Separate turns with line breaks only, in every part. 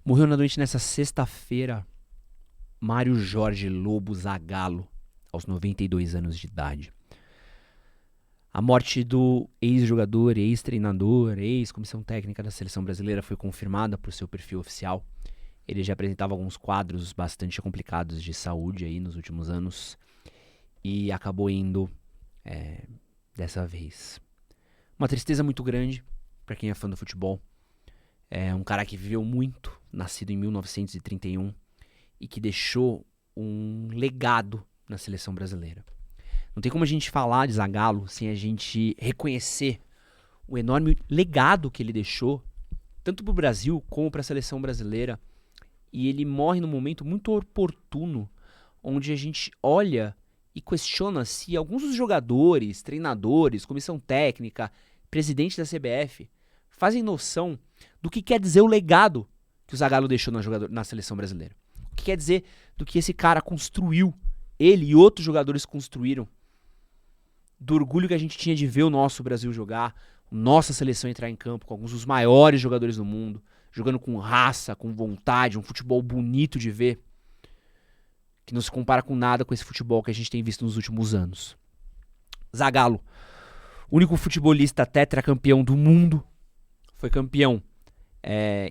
Morreu na noite nessa sexta-feira Mário Jorge Lobo Zagallo, aos 92 anos de idade. A morte do ex-jogador, ex-treinador, ex-comissão técnica da seleção brasileira foi confirmada por seu perfil oficial. Ele já apresentava alguns quadros bastante complicados de saúde aí nos últimos anos e acabou indo dessa vez. Uma tristeza muito grande para quem é fã do futebol. É um cara que viveu muito, nascido em 1931 e que deixou um legado na seleção brasileira. Não tem como a gente falar de Zagallo sem a gente reconhecer o enorme legado que ele deixou, tanto para o Brasil como para a seleção brasileira. E ele morre num momento muito oportuno, onde a gente olha e questiona se alguns dos jogadores, treinadores, comissão técnica, presidente da CBF, fazem noção do que quer dizer o legado que o Zagallo deixou na seleção brasileira. O que quer dizer do que esse cara construiu, ele e outros jogadores construíram, do orgulho que a gente tinha de ver o nosso Brasil jogar, nossa seleção entrar em campo com alguns dos maiores jogadores do mundo, jogando com raça, com vontade, um futebol bonito de ver, que não se compara com nada com esse futebol que a gente tem visto nos últimos anos. Zagallo, único futebolista tetracampeão do mundo, foi campeão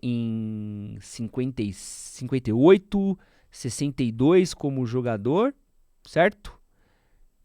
em 58, 62 como jogador, certo?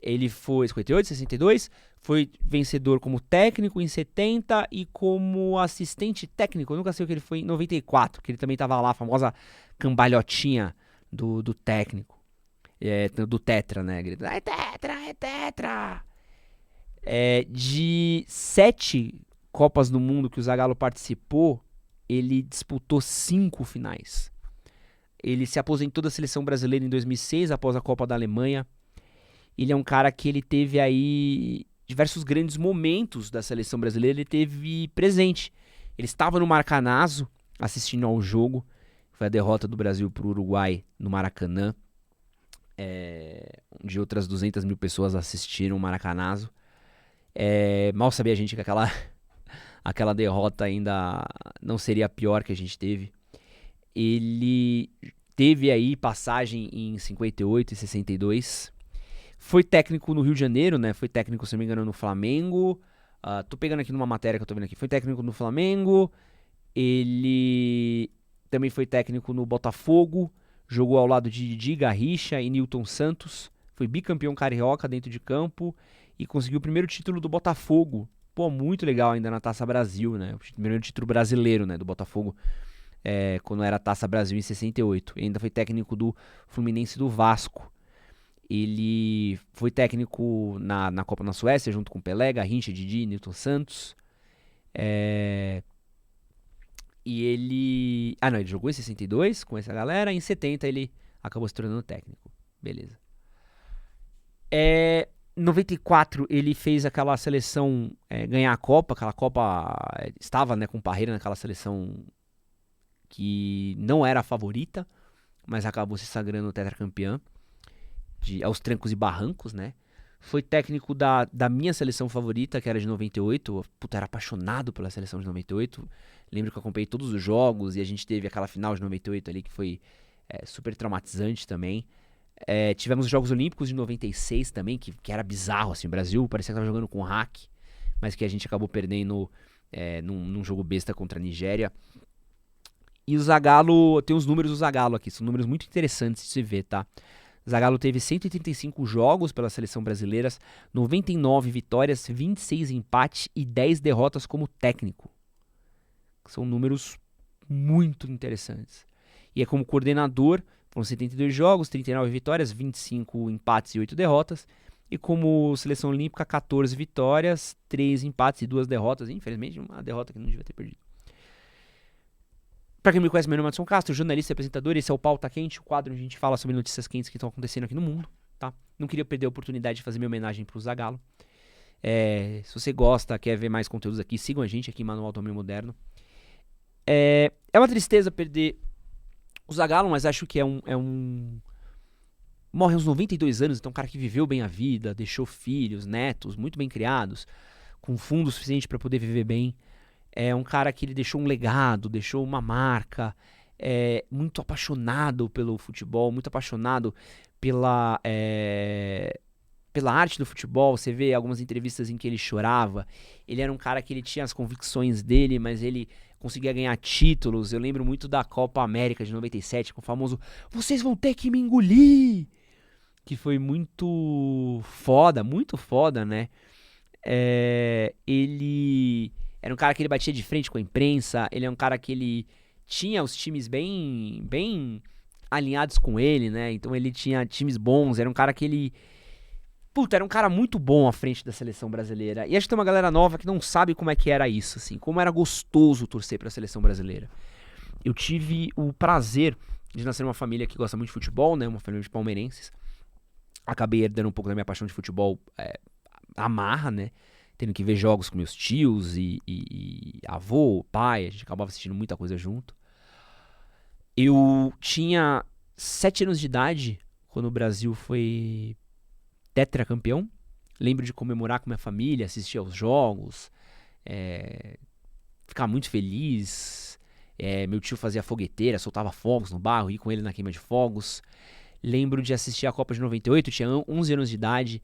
Ele foi 58, 62, foi vencedor como técnico em 70 e como assistente técnico, eu nunca sei o que ele foi, em 94, que ele também estava lá, a famosa cambalhotinha do técnico, do Tetra, né? Gritando, é Tetra, é Tetra! De 7 Copas do Mundo que o Zagallo participou, ele disputou 5 finais. Ele se aposentou da seleção brasileira em 2006, após a Copa da Alemanha. Ele é um cara que ele teve aí diversos grandes momentos da seleção brasileira, ele teve presente. Ele estava no Maracanazo, assistindo ao jogo. Foi a derrota do Brasil para o Uruguai no Maracanã, onde outras 200 mil pessoas assistiram o Maracanazo. Mal sabia a gente que aquela derrota ainda não seria a pior que a gente teve. Ele teve aí passagem em 58 e 62. Foi técnico no Rio de Janeiro, né? Foi técnico, se não me engano, no Flamengo. Tô pegando aqui numa matéria que eu tô vendo aqui. Foi técnico no Flamengo. Ele também foi técnico no Botafogo. Jogou ao lado de Didi, Garrincha e Nilton Santos. Foi bicampeão carioca dentro de campo. E conseguiu o primeiro título do Botafogo. Pô, muito legal ainda na Taça Brasil, né? O primeiro título brasileiro, né? Do Botafogo. Quando era a Taça Brasil em 68. E ainda foi técnico do Fluminense e do Vasco. Ele foi técnico na Copa na Suécia, junto com Pelé, Garrincha, Didi, Nilton Santos. E ele... ele jogou em 62 com essa galera. Em 70 ele acabou se tornando técnico. Beleza. Em 94 ele fez aquela seleção ganhar a Copa. Aquela Copa estava, né, com Parreira naquela seleção que não era a favorita, mas acabou se sagrando tetracampeã. Aos trancos e barrancos, né? Foi técnico da minha seleção favorita, que era de 98. Puta, era apaixonado pela seleção de 98. Lembro que eu acompanhei todos os jogos e a gente teve aquela final de 98 ali que foi super traumatizante também. Tivemos os Jogos Olímpicos de 96 também, que era bizarro, assim. O Brasil parecia que estava jogando com hack, mas que a gente acabou perdendo num jogo besta contra a Nigéria. E o Zagallo, tem os números do Zagallo aqui, são números muito interessantes de se ver, tá? Zagallo teve 185 jogos pela seleção brasileira, 99 vitórias, 26 empates e 10 derrotas como técnico. São números muito interessantes. E como coordenador, foram 72 jogos, 39 vitórias, 25 empates e 8 derrotas. E como seleção olímpica, 14 vitórias, 3 empates e 2 derrotas. Infelizmente, uma derrota que não devia ter perdido. Pra quem me conhece, meu nome é Madison Castro, jornalista e apresentador. Esse é o Pauta Quente, o quadro onde a gente fala sobre notícias quentes que estão acontecendo aqui no mundo, tá? Não queria perder a oportunidade de fazer minha homenagem pro Zagallo. Se você gosta, quer ver mais conteúdos aqui, sigam a gente aqui em Manual do Homem Moderno. É uma tristeza perder o Zagallo, mas acho que morre aos 92 anos, então um cara que viveu bem a vida, deixou filhos, netos, muito bem criados, com fundo suficiente para poder viver bem. É um cara que ele deixou um legado, deixou uma marca. muito apaixonado pelo futebol, muito apaixonado pela, pela arte do futebol. Você vê algumas entrevistas em que ele chorava. Ele era um cara que ele tinha as convicções dele, mas ele conseguia ganhar títulos. Eu lembro muito da Copa América de 97, com o famoso "Vocês vão ter que me engolir", que foi muito foda, né? Ele era um cara que ele batia de frente com a imprensa. Ele é um cara que ele tinha os times bem alinhados com ele, né? Então ele tinha times bons. Era um cara que ele, puta, era um cara muito bom à frente da seleção brasileira. E acho que tem uma galera nova que não sabe como é que era isso, assim, como era gostoso torcer pra seleção brasileira. Eu tive o prazer de nascer numa família que gosta muito de futebol, né? Uma família de palmeirenses. Acabei herdando um pouco da minha paixão de futebol, à marra, né? Tendo que ver jogos com meus tios e avô, pai. A gente acabava assistindo muita coisa junto. Eu tinha 7 anos de idade quando o Brasil foi tetracampeão. Lembro de comemorar com minha família, assistir aos jogos, ficar muito feliz. Meu tio fazia fogueteira, soltava fogos no barro, ia com ele na queima de fogos. Lembro de assistir a Copa de 98, tinha 11 anos de idade,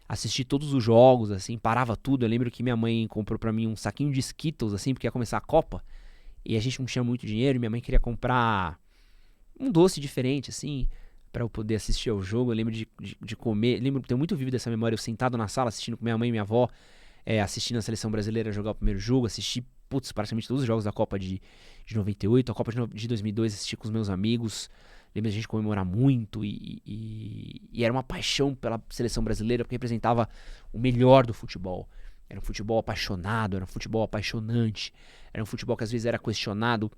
assisti todos os jogos, assim, parava tudo. Eu lembro que minha mãe comprou pra mim um saquinho de Skittles, assim, porque ia começar a Copa, e a gente não tinha muito dinheiro, e minha mãe queria comprar um doce diferente, assim, pra eu poder assistir ao jogo. Eu lembro de comer, lembro, tenho muito vivo dessa memória, eu sentado na sala assistindo com minha mãe e minha avó, assistindo a seleção brasileira jogar o primeiro jogo. Assisti, praticamente todos os jogos da Copa de 98, a Copa de 2002 assisti com os meus amigos. Lembro de a gente comemorar muito e era uma paixão pela seleção brasileira, porque representava o melhor do futebol. Era um futebol apaixonado, era um futebol apaixonante, era um futebol que às vezes era questionado.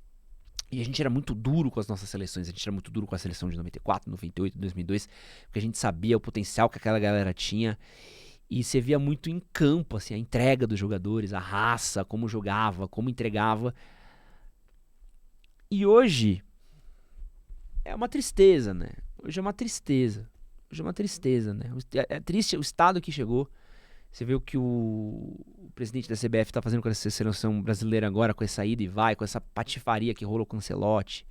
E a gente era muito duro com as nossas seleções. A gente era muito duro com a seleção de 94, 98, 2002, porque a gente sabia o potencial que aquela galera tinha. E você via muito em campo, assim, a entrega dos jogadores, a raça, como jogava, como entregava. E hoje é uma tristeza, né? Hoje é uma tristeza. Hoje é uma tristeza, né? É triste o estado que chegou. Você vê o que o presidente da CBF tá fazendo com essa seleção brasileira agora, com essa ida e vai, com essa patifaria que rolou com o Ancelotti.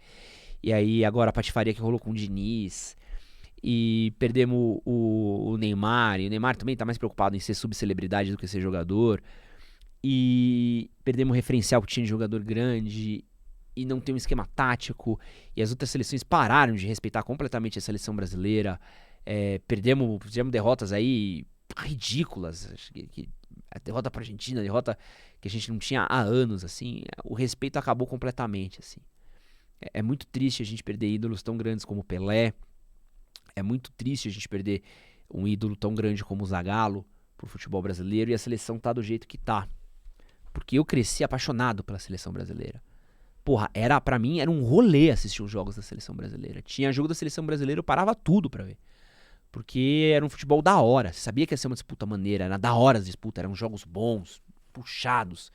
E aí agora a patifaria que rolou com o Diniz. E perdemos o Neymar. E o Neymar também tá mais preocupado em ser subcelebridade do que ser jogador. E perdemos o referencial que tinha de jogador grande. E não tem um esquema tático. E as outras seleções pararam de respeitar completamente a seleção brasileira. Perdemos derrotas aí ridículas. A derrota pra Argentina, a derrota que a gente não tinha há anos, assim. O respeito acabou completamente, assim. É muito triste a gente perder ídolos tão grandes como Pelé. É muito triste a gente perder um ídolo tão grande como o Zagallo pro futebol brasileiro, e a seleção tá do jeito que tá. Porque eu cresci apaixonado pela seleção brasileira. Porra, pra mim era um rolê assistir os jogos da seleção brasileira. Tinha jogo da seleção brasileira, eu parava tudo pra ver. Porque era um futebol da hora. Você sabia que ia ser uma disputa maneira, era da hora as disputas, eram jogos bons, puxados.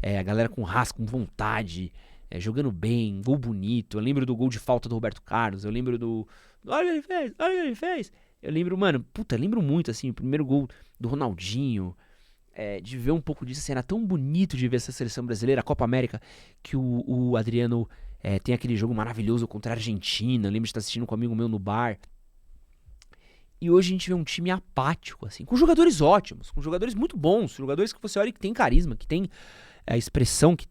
A galera com raça, com vontade, jogando bem, gol bonito. Eu lembro do gol de falta do Roberto Carlos, eu lembro do... Olha o que ele fez, olha o que ele fez. Eu lembro, mano, lembro muito, assim, o primeiro gol do Ronaldinho. De ver um pouco disso, assim, era tão bonito de ver essa seleção brasileira, a Copa América, que o Adriano tem aquele jogo maravilhoso contra a Argentina. Eu lembro de estar assistindo com um amigo meu no bar. E hoje a gente vê um time apático, assim, com jogadores ótimos, com jogadores muito bons, jogadores que você olha que tem carisma, que tem expressão, que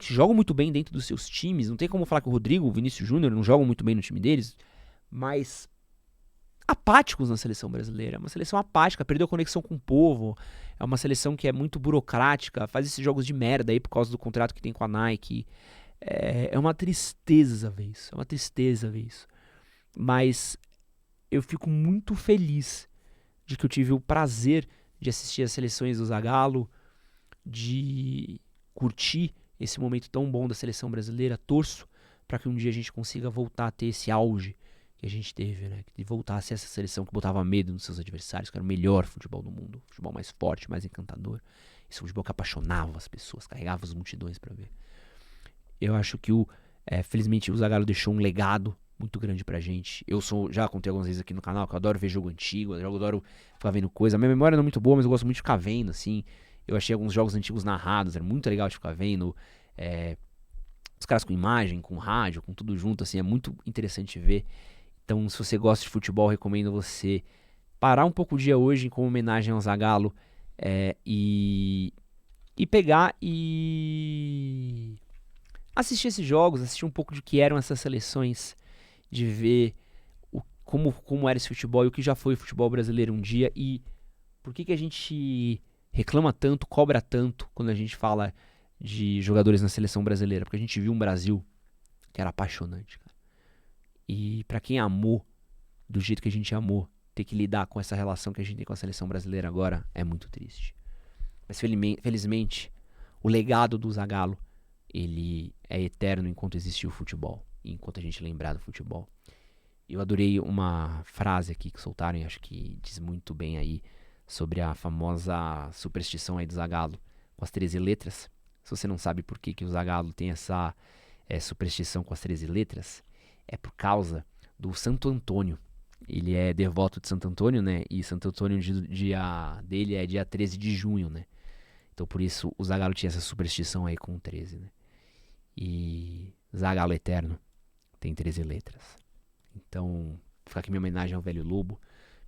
jogam muito bem dentro dos seus times. Não tem como falar que o Rodrigo, o Vinícius Júnior não jogam muito bem no time deles, mas apáticos na seleção brasileira. É uma seleção apática, perdeu a conexão com o povo. É uma seleção que é muito burocrática, faz esses jogos de merda aí por causa do contrato que tem com a Nike. É uma tristeza ver isso, é uma tristeza ver isso. Mas eu fico muito feliz de que eu tive o prazer de assistir as seleções do Zagallo, de curtir esse momento tão bom da seleção brasileira. Torço para que um dia a gente consiga voltar a ter esse auge que a gente teve, né? De voltar a ser essa seleção que botava medo nos seus adversários, que era o melhor futebol do mundo, o futebol mais forte, mais encantador. Esse futebol que apaixonava as pessoas, carregava as multidões para ver. Eu acho que felizmente o Zagallo deixou um legado muito grande pra gente. Já contei algumas vezes aqui no canal que eu adoro ver jogo antigo, eu adoro ficar vendo coisa. A minha memória não é muito boa, mas eu gosto muito de ficar vendo, assim. Eu achei alguns jogos antigos narrados, era muito legal de ficar vendo. Os caras com imagem, com rádio, com tudo junto, assim, é muito interessante ver. Então, se você gosta de futebol, recomendo você parar um pouco o dia hoje como homenagem ao Zagallo, e pegar e assistir esses jogos, assistir um pouco de que eram essas seleções, de ver como era esse futebol e o que já foi o futebol brasileiro um dia e por que a gente reclama tanto, cobra tanto quando a gente fala de jogadores na seleção brasileira, porque a gente viu um Brasil que era apaixonante, cara. E pra quem amou do jeito que a gente amou, ter que lidar com essa relação que a gente tem com a seleção brasileira agora é muito triste. Mas felizmente, o legado do Zagallo, ele é eterno enquanto existir o futebol, enquanto a gente lembrar do futebol. Eu adorei uma frase aqui que soltaram, e acho que diz muito bem aí, sobre a famosa superstição aí do Zagallo, com as 13 letras. Se você não sabe por que o Zagallo tem essa superstição com as 13 letras, é por causa do Santo Antônio. Ele é devoto de Santo Antônio, né? E Santo Antônio, dia dele é dia 13 de junho, né? Então por isso o Zagallo tinha essa superstição aí com 13, né? E Zagallo Eterno tem 13 letras. Então, fica aqui minha homenagem ao velho Lobo,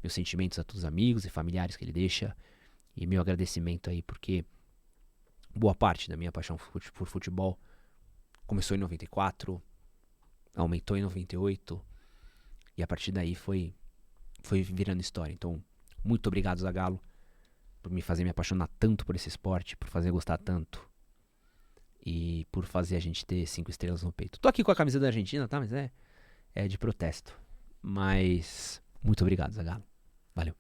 meus sentimentos a todos os amigos e familiares que ele deixa, e meu agradecimento aí, porque boa parte da minha paixão por futebol começou em 94, aumentou em 98, e a partir daí foi virando história. Então, muito obrigado, Zagallo, por me fazer me apaixonar tanto por esse esporte, por fazer gostar tanto, e por fazer a gente ter 5 estrelas no peito. Tô aqui com a camisa da Argentina, tá? Mas é de protesto. Mas muito obrigado, Zagallo. Valeu.